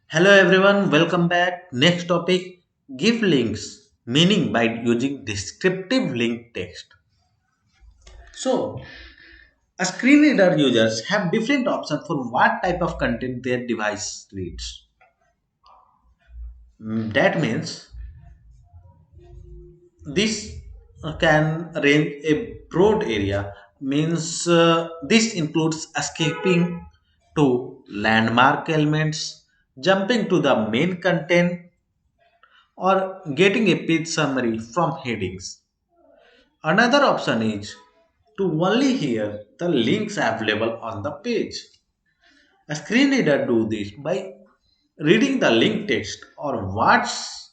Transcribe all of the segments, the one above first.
Hello everyone, welcome back. Next topic, give links, meaning by using descriptive link text. So, a screen reader users have different options for what type of content their device reads. That means this can range a broad area, means this includes escaping to landmark elements, jumping to the main content, or getting a page summary from headings. Another option is to only hear the links available on the page. A screen reader do this by reading the link text or what's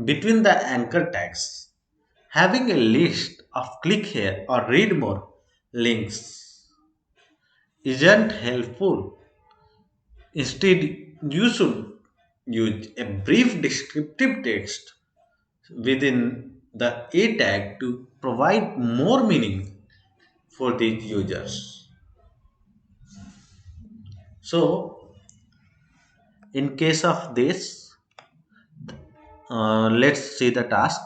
between the anchor tags. Having a list of click here or read more links isn't helpful. Instead, you should use a brief descriptive text within the A tag to provide more meaning for these users. So, in case of this, let's see the task.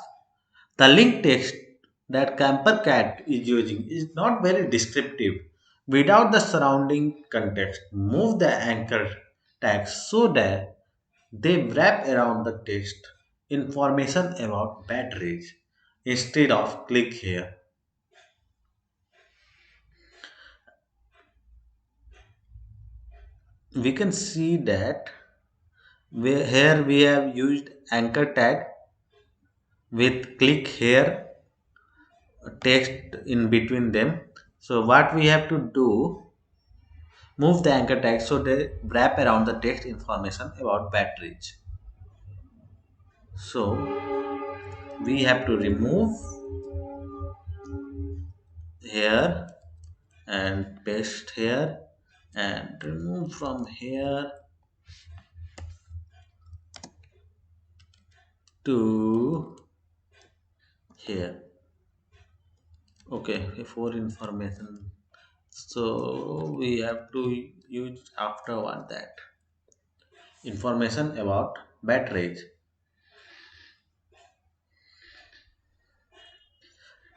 The link text that Camper Cat is using is not very descriptive. Without the surrounding context, move the anchor tags so that they wrap around the text information about batteries instead of click here. We can see that here we have used anchor tag with click here text in between them. So what we have to do, move the anchor tag so they wrap around the text information about batteries. So we have to remove here and paste here and remove from here to here. Okay, for information. So we have to use afterward that information about batteries.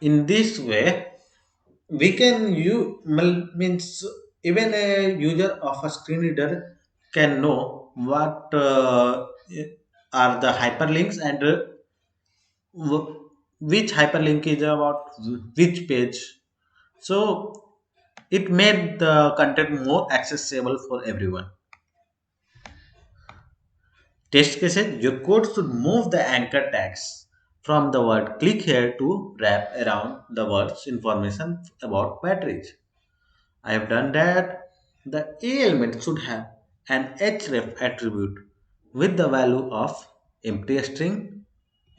In this way, we can use means even a user of a screen reader can know what are the hyperlinks and which hyperlink is about which page. So it made the content more accessible for everyone. Test cases, your code should move the anchor tags from the word click here to wrap around the words information about batteries. I have done that. The A element should have an href attribute with the value of empty string,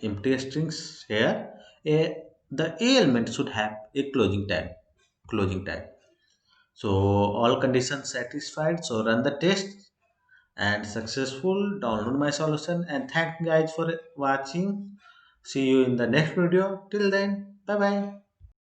empty strings here. The A element should have a closing tag. So all conditions satisfied. So run the test and successful. Download my solution and thank you guys for watching. See you in the next video. Till then, bye bye.